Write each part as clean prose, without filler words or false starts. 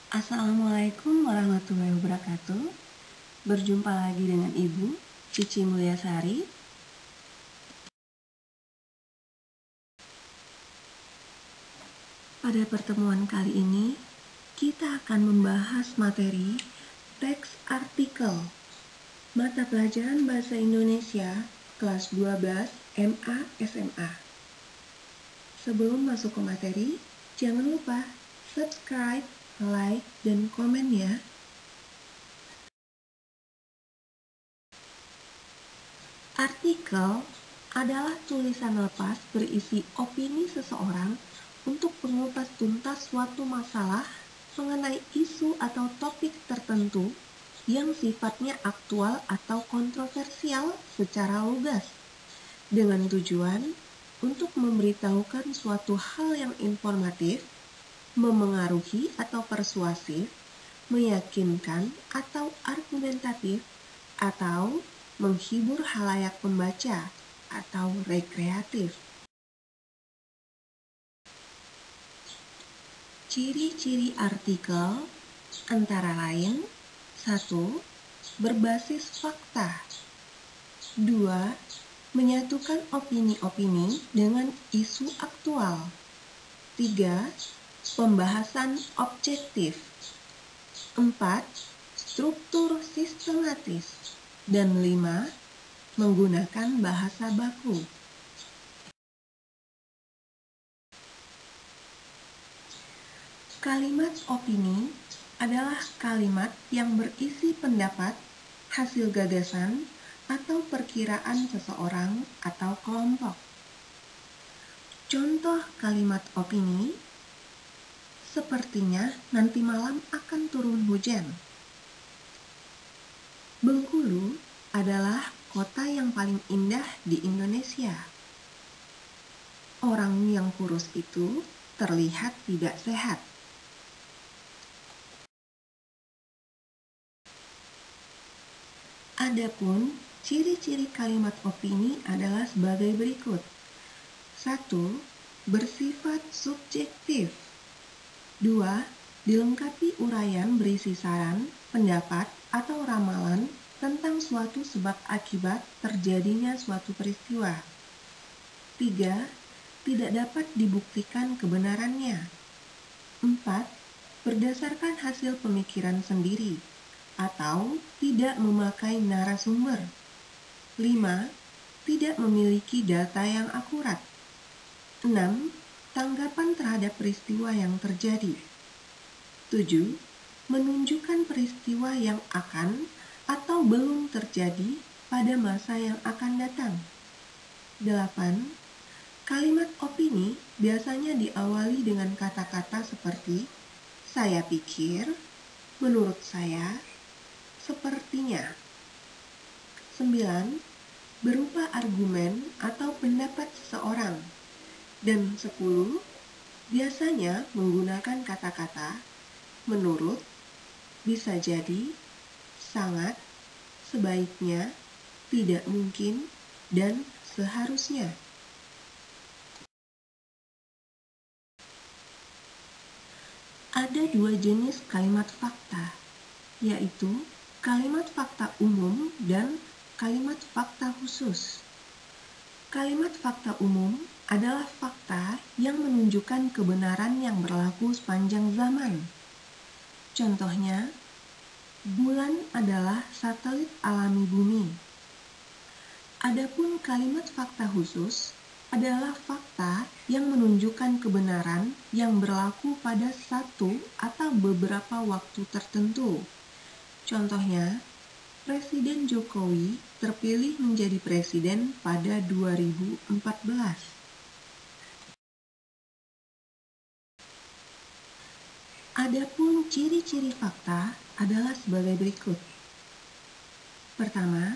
Assalamualaikum warahmatullahi wabarakatuh. Berjumpa lagi dengan Ibu Cici Mulyasari. Pada pertemuan kali ini, kita akan membahas materi teks artikel mata pelajaran Bahasa Indonesia kelas 12 MA SMA. Sebelum masuk ke materi, jangan lupa subscribe, like, dan komen ya. Artikel adalah tulisan lepas berisi opini seseorang untuk mengupas tuntas suatu masalah mengenai isu atau topik tertentu yang sifatnya aktual atau kontroversial secara lugas, dengan tujuan untuk memberitahukan suatu hal yang informatif, memengaruhi atau persuasif, meyakinkan atau argumentatif, atau menghibur khalayak pembaca atau rekreatif. Ciri-ciri artikel antara lain: 1. Berbasis fakta. 2. Menyatukan opini-opini dengan isu aktual. 3. Pembahasan objektif. 4. Struktur sistematis. Dan 5. Menggunakan bahasa baku. Kalimat opini adalah kalimat yang berisi pendapat, hasil gagasan, atau perkiraan seseorang atau kelompok. Contoh kalimat opini: sepertinya nanti malam akan turun hujan. Bengkulu adalah kota yang paling indah di Indonesia. Orang yang kurus itu terlihat tidak sehat. Adapun ciri-ciri kalimat opini adalah sebagai berikut. 1. Bersifat subjektif. 2. Dilengkapi uraian berisi saran, pendapat, atau ramalan tentang suatu sebab akibat terjadinya suatu peristiwa. 3. Tidak dapat dibuktikan kebenarannya. 4. Berdasarkan hasil pemikiran sendiri atau tidak memakai narasumber. 5. Tidak memiliki data yang akurat. 6. Tanggapan terhadap peristiwa yang terjadi. 7. Menunjukkan peristiwa yang akan atau belum terjadi pada masa yang akan datang. 8. Kalimat opini biasanya diawali dengan kata-kata seperti saya pikir, menurut saya, sepertinya. 9. Berupa argumen atau pendapat seseorang. Dan 10. Biasanya menggunakan kata-kata menurut, bisa jadi, sangat, sebaiknya, tidak mungkin, dan seharusnya. Ada dua jenis kalimat fakta, yaitu kalimat fakta umum dan kalimat fakta khusus. Kalimat fakta umum adalah fakta yang menunjukkan kebenaran yang berlaku sepanjang zaman. Contohnya, bulan adalah satelit alami bumi. Adapun kalimat fakta khusus adalah fakta yang menunjukkan kebenaran yang berlaku pada satu atau beberapa waktu tertentu. Contohnya, Presiden Jokowi terpilih menjadi presiden pada 2014. Adapun ciri-ciri fakta adalah sebagai berikut. Pertama,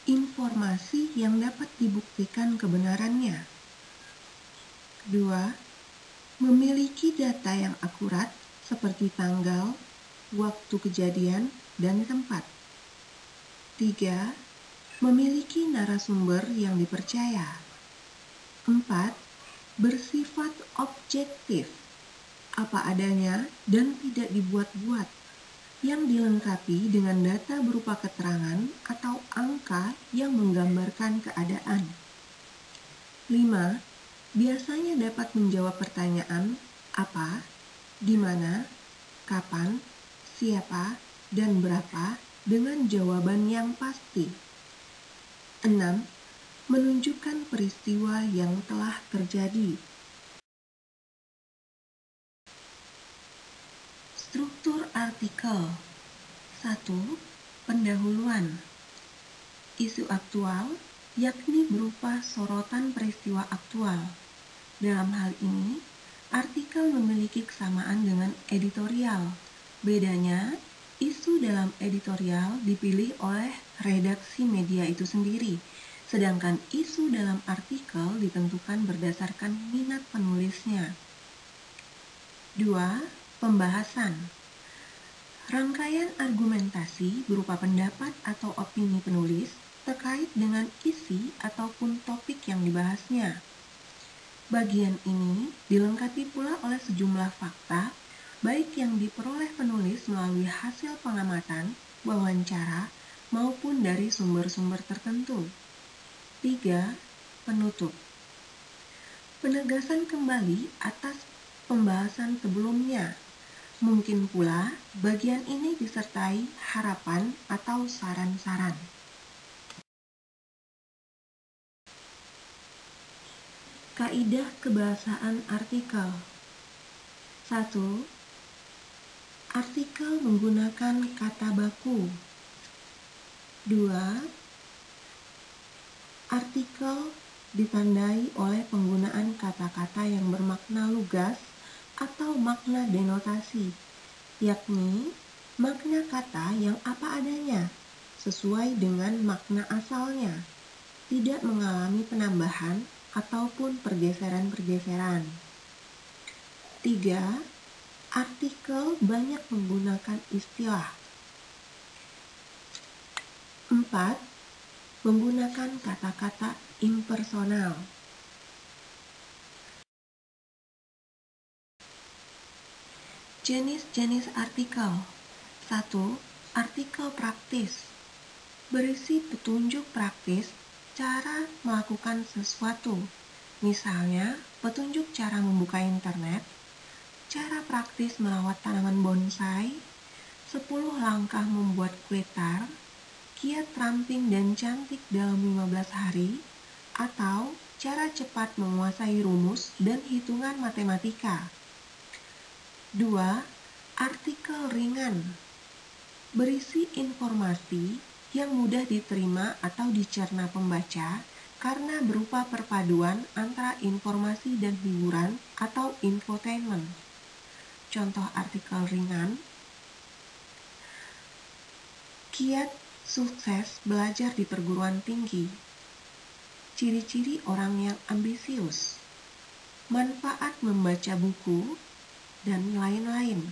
informasi yang dapat dibuktikan kebenarannya. Kedua, memiliki data yang akurat seperti tanggal, waktu kejadian, dan tempat. 3. Memiliki narasumber yang dipercaya. 4. Bersifat objektif apa adanya dan tidak dibuat-buat, yang dilengkapi dengan data berupa keterangan atau angka yang menggambarkan keadaan. 5. Biasanya dapat menjawab pertanyaan apa, di mana, kapan, siapa, dan berapa dengan jawaban yang pasti. 6. Menunjukkan peristiwa yang telah terjadi. Struktur artikel. 1. Pendahuluan. Isu aktual, yakni berupa sorotan peristiwa aktual. Dalam hal ini, artikel memiliki kesamaan dengan editorial. Bedanya, isu dalam editorial dipilih oleh redaksi media itu sendiri, sedangkan isu dalam artikel ditentukan berdasarkan minat penulisnya. 2. Pembahasan. Rangkaian argumentasi berupa pendapat atau opini penulis terkait dengan isi ataupun topik yang dibahasnya. Bagian ini dilengkapi pula oleh sejumlah fakta, baik yang diperoleh penulis melalui hasil pengamatan, wawancara, maupun dari sumber-sumber tertentu. 3. Penutup. Penegasan kembali atas pembahasan sebelumnya. Mungkin pula bagian ini disertai harapan atau saran-saran. Kaidah kebahasaan artikel. 1. Artikel menggunakan kata baku. 2. Artikel ditandai oleh penggunaan kata-kata yang bermakna lugas atau makna denotasi, yakni makna kata yang apa adanya, sesuai dengan makna asalnya, tidak mengalami penambahan ataupun pergeseran-pergeseran. 3. Artikel banyak menggunakan istilah. 4. Menggunakan kata-kata impersonal. Jenis-jenis artikel. 1. Artikel praktis. Berisi petunjuk praktis cara melakukan sesuatu. Misalnya, petunjuk cara membuka internet, cara praktis merawat tanaman bonsai, 10 langkah membuat kue tart, kiat ramping dan cantik dalam 15 hari, atau cara cepat menguasai rumus dan hitungan matematika. 2. Artikel ringan. Berisi informasi yang mudah diterima atau dicerna pembaca karena berupa perpaduan antara informasi dan hiburan atau infotainment. Contoh artikel ringan: kiat sukses belajar di perguruan tinggi, ciri-ciri orang yang ambisius, manfaat membaca buku, dan lain-lain.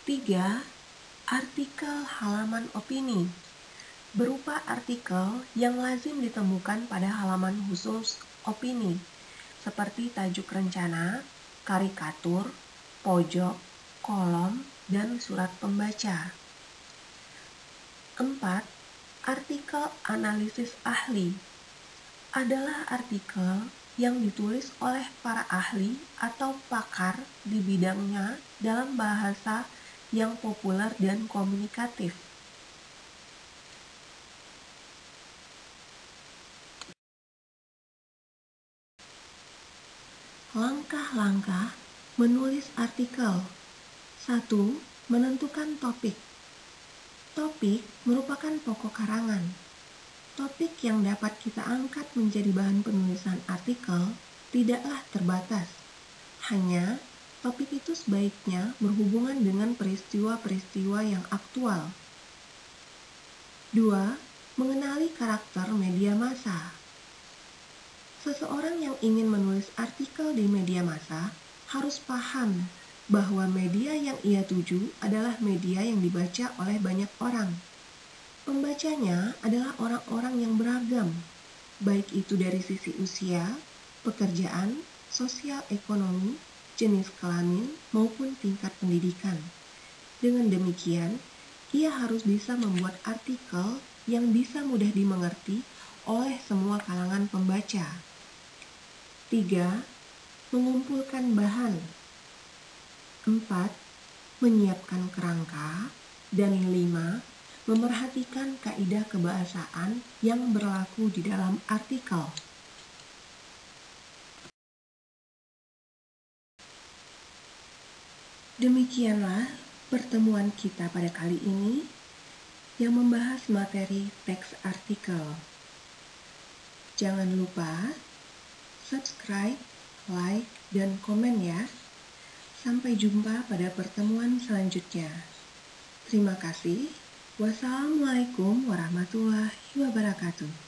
3. Artikel halaman opini. Berupa artikel yang lazim ditemukan pada halaman khusus opini, seperti tajuk rencana, karikatur, pojok, kolom, dan surat pembaca. 4. Artikel analisis ahli. Adalah artikel yang ditulis oleh para ahli atau pakar di bidangnya dalam bahasa yang populer dan komunikatif. Langkah-langkah menulis artikel. 1. Menentukan topik. Topik merupakan pokok karangan. Topik yang dapat kita angkat menjadi bahan penulisan artikel tidaklah terbatas. Hanya topik itu sebaiknya berhubungan dengan peristiwa-peristiwa yang aktual. 2. Mengenali karakter media massa. Seseorang yang ingin menulis artikel di media massa harus paham bahwa media yang ia tuju adalah media yang dibaca oleh banyak orang. Pembacanya adalah orang-orang yang beragam, baik itu dari sisi usia, pekerjaan, sosial ekonomi, jenis kelamin, maupun tingkat pendidikan. Dengan demikian, ia harus bisa membuat artikel yang bisa mudah dimengerti oleh semua kalangan pembaca. 3. Mengumpulkan bahan. 4. Menyiapkan kerangka. Dan 5. Memerhatikan kaidah kebahasaan yang berlaku di dalam artikel. Demikianlah pertemuan kita pada kali ini yang membahas materi teks artikel. Jangan lupa subscribe, like, dan komen ya. Sampai jumpa pada pertemuan selanjutnya. Terima kasih. Wassalamualaikum warahmatullahi wabarakatuh.